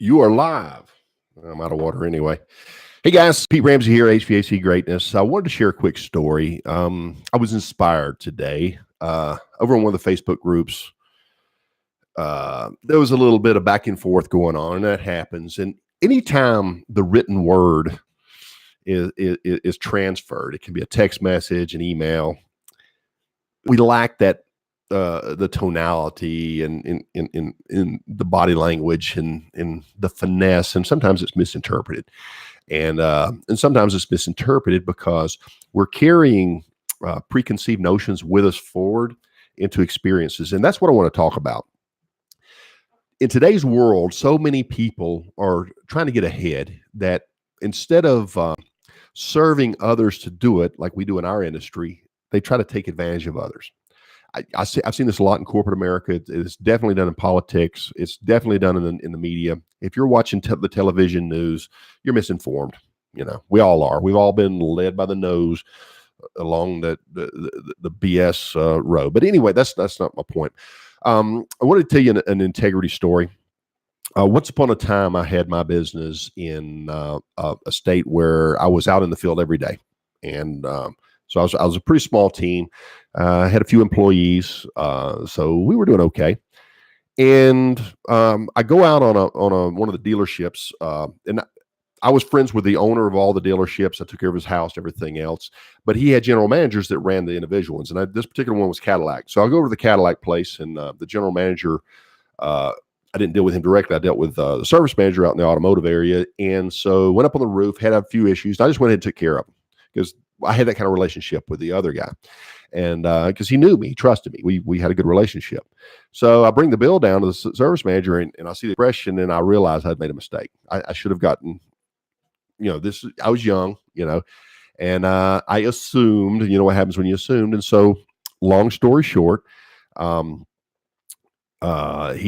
You are live. I'm out of water anyway. Hey guys, Pete Ramsey here, HVAC Greatness. I wanted to share a quick story. I was inspired today over on one of the Facebook groups. There was a little bit of back and forth going on, and that happens. And anytime the written word is transferred, it can be a text message, an email. We lack that the tonality and in the body language and in the finesse, and sometimes it's misinterpreted, and sometimes it's misinterpreted because we're carrying preconceived notions with us forward into experiences, and that's what I want to talk about. In today's world, so many people are trying to get ahead that instead of serving others to do it like we do in our industry, they try to take advantage of others. I've seen this a lot in corporate America. It's definitely done in politics. It's definitely done in the media. If you're watching the television news, you're misinformed. You know, we all are. We've all been led by the nose along the BS road. But anyway, that's not my point. I want to tell you an integrity story. Once upon a time, I had my business in a state where I was out in the field every day, and so I was a pretty small team. I had a few employees, so we were doing okay. And I go out on one of the dealerships, and I was friends with the owner of all the dealerships. I took care of his house, everything else. But he had general managers that ran the individual ones, and this particular one was Cadillac. So I go over to the Cadillac place, and the general manager, I didn't deal with him directly. I dealt with the service manager out in the automotive area, and so went up on the roof, had a few issues. And I just went ahead and took care of them because I had that kind of relationship with the other guy. And because he knew me, he trusted me, we had a good relationship. So I bring the bill down to the service manager, and I see the expression, and I realized I'd made a mistake. I should have gotten, I was young, and I assumed, what happens when you assumed. And so long story short, he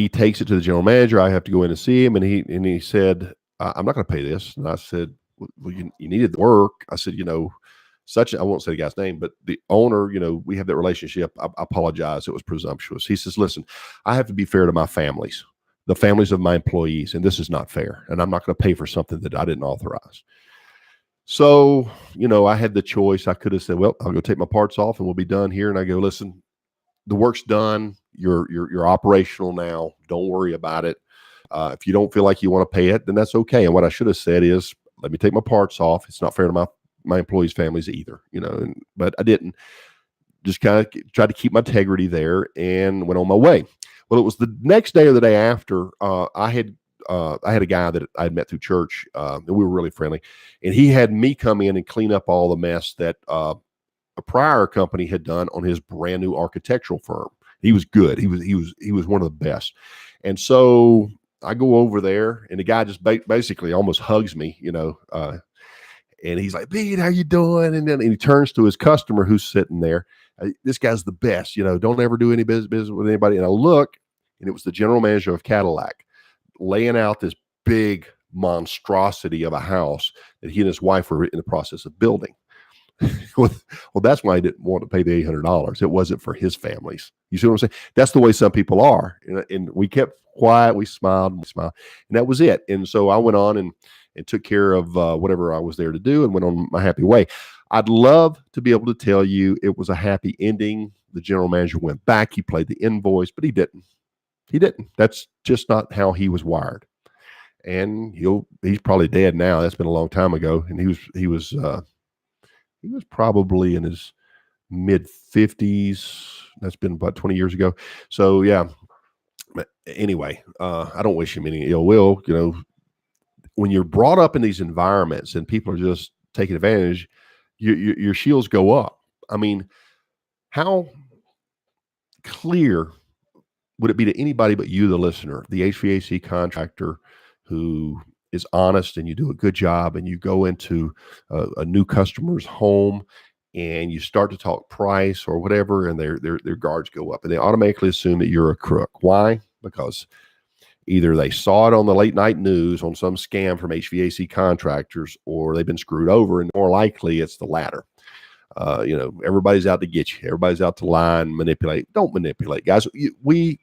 takes it to the general manager. I have to go in and see him, and he said, I'm not going to pay this. And I said, well, you needed the work. I said, I won't say the guy's name, but the owner, we have that relationship. I apologize. It was presumptuous. He says, listen, I have to be fair to my families, the families of my employees, and this is not fair. And I'm not going to pay for something that I didn't authorize. So, I had the choice. I could have said, well, I'll go take my parts off and we'll be done here. And I go, listen, the work's done. You're operational now. Don't worry about it. If you don't feel like you want to pay it, then that's okay. And what I should have said is, let me take my parts off. It's not fair to my employees' families either, but I didn't. Just kind of tried to keep my integrity there and went on my way. Well, it was the next day or the day after, I had a guy that I had met through church, and we were really friendly, and he had me come in and clean up all the mess that a prior company had done on his brand new architectural firm. He was good. He was one of the best. And so I go over there, and the guy just basically almost hugs me, and he's like, Pete, how you doing? And then he turns to his customer who's sitting there. This guy's the best, don't ever do any business with anybody. And I look, and it was the general manager of Cadillac laying out this big monstrosity of a house that he and his wife were in the process of building. Well, that's why I didn't want to pay the $800. It wasn't for his families. You see what I'm saying? That's the way some people are. And we kept quiet. We smiled, and that was it. And so I went on and took care of whatever I was there to do and went on my happy way. I'd love to be able to tell you it was a happy ending. The general manager went back. He paid the invoice, but he didn't. That's just not how he was wired. And he's probably dead now. That's been a long time ago. And he was probably in his mid 50s. That's been about 20 years ago. So yeah. But anyway, I don't wish him any ill will. When you're brought up in these environments and people are just taking advantage, your shields go up. I mean, how clear would it be to anybody but you, the listener, the HVAC contractor who is honest and you do a good job and you go into a new customer's home and you start to talk price or whatever, and their guards go up and they automatically assume that you're a crook. Why? Because either they saw it on the late night news on some scam from HVAC contractors, or they've been screwed over, and more likely it's the latter. Everybody's out to get you. Everybody's out to lie and manipulate. Don't manipulate, guys. We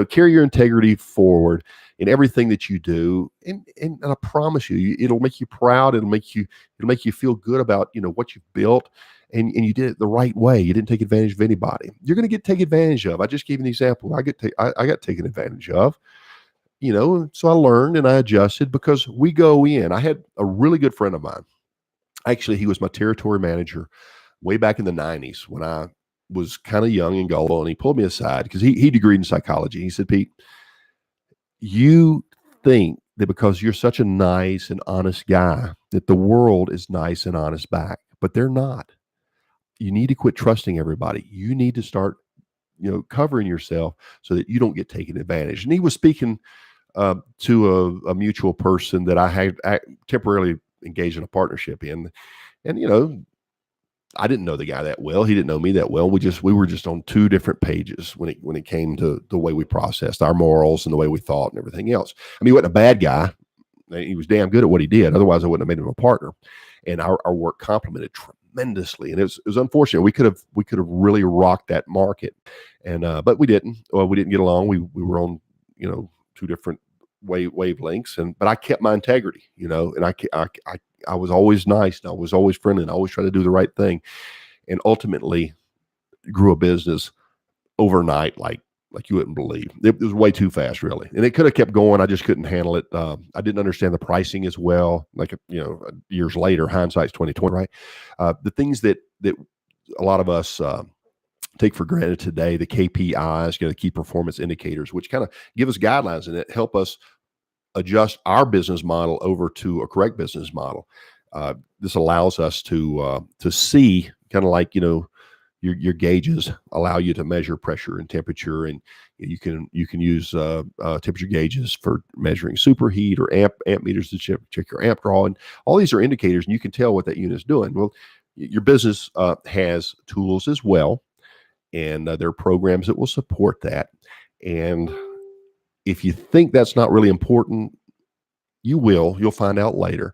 carry your integrity forward in everything that you do. And I promise you, it'll make you proud. It'll make you feel good about, what you've built. And you did it the right way. You didn't take advantage of anybody. You're going to get taken advantage of. I just gave you an example. I got taken advantage of, so I learned and I adjusted because we go in. I had a really good friend of mine. Actually, he was my territory manager way back in the 90s when I was kind of young and gullible, and he pulled me aside because he degreed in psychology. He said, Pete, you think that because you're such a nice and honest guy that the world is nice and honest back, but they're not. You need to quit trusting everybody. You need to start, covering yourself so that you don't get taken advantage. And he was speaking to a mutual person that I had temporarily engaged in a partnership in. And, I didn't know the guy that well. He didn't know me that well. We were just on two different pages when it came to the way we processed our morals and the way we thought and everything else. I mean, he wasn't a bad guy. He was damn good at what he did. Otherwise, I wouldn't have made him a partner. And our work complemented tremendously. And it was unfortunate. We could have really rocked that market, and but we didn't. Well, we didn't get along. We were on two different wavelengths, but I kept my integrity. And I was always nice, and I was always friendly, and I always tried to do the right thing, and ultimately grew a business overnight like you wouldn't believe. It was way too fast, really, and it could have kept going. I just couldn't handle it. I didn't understand the pricing as well. Like years later, hindsight's 2020, right? The things that a lot of us take for granted today, the KPIs, the key performance indicators, which kind of give us guidelines and it help us adjust our business model over to a correct business model. This allows us to see kind of like, your gauges allow you to measure pressure and temperature, and you can use temperature gauges for measuring superheat, or amp meters to check your amp draw, and all these are indicators, and you can tell what that unit is doing. Well, your business has tools as well, and there are programs that will support that. And if you think that's not really important, you'll find out later.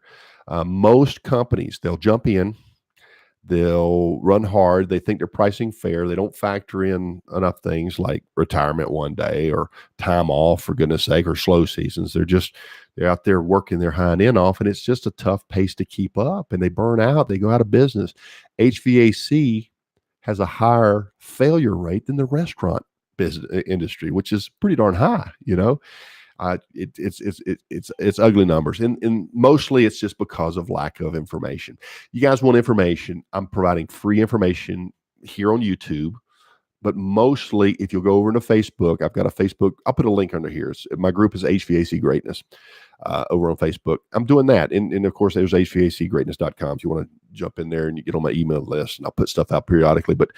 Most companies, they'll jump in. They'll run hard. They think they're pricing fair. They don't factor in enough things like retirement one day or time off, for goodness sake, or slow seasons. They're out there working their hind end off, and it's just a tough pace to keep up, and they burn out. They go out of business. HVAC has a higher failure rate than the restaurant business industry, which is pretty darn high. It's ugly numbers, and mostly it's just because of lack of information. You guys want information? I'm providing free information here on YouTube, but mostly if you'll go over to Facebook, I've got a Facebook. I'll put a link under here. My group is HVAC Greatness over on Facebook. I'm doing that, and of course there's HVACGreatness.com if you want to jump in there and you get on my email list, and I'll put stuff out periodically. But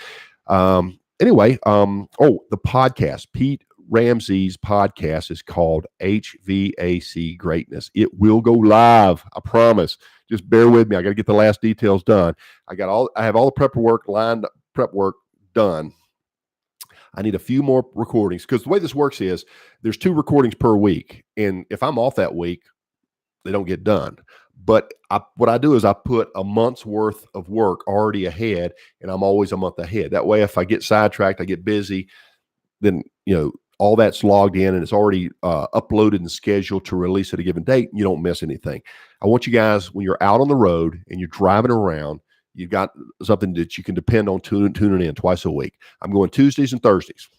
anyway, the podcast, Pete Ramsey's podcast is called HVAC Greatness. It will go live, I promise. Just bear with me. I got to get the last details done. I have all the prep work done. I need a few more recordings, because the way this works is there's 2 recordings per week, and if I'm off that week, they don't get done. But what I do is I put a month's worth of work already ahead, and I'm always a month ahead. That way, if I get sidetracked, I get busy, then all that's logged in and it's already uploaded and scheduled to release at a given date. And you don't miss anything. I want you guys, when you're out on the road and you're driving around, you've got something that you can depend on tuning in twice a week. I'm going Tuesdays and Thursdays.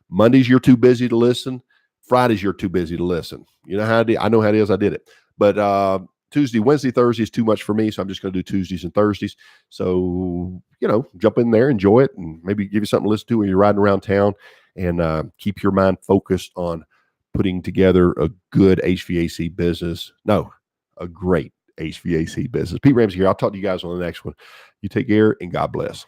Mondays, you're too busy to listen. Fridays, you're too busy to listen. You know how it is. I know how it is. I did it. But Tuesday, Wednesday, Thursday is too much for me. So I'm just going to do Tuesdays and Thursdays. So, jump in there, enjoy it, and maybe give you something to listen to when you're riding around town. And keep your mind focused on putting together a good HVAC business. No, a great HVAC business. Pete Ramsey here. I'll talk to you guys on the next one. You take care, and God bless.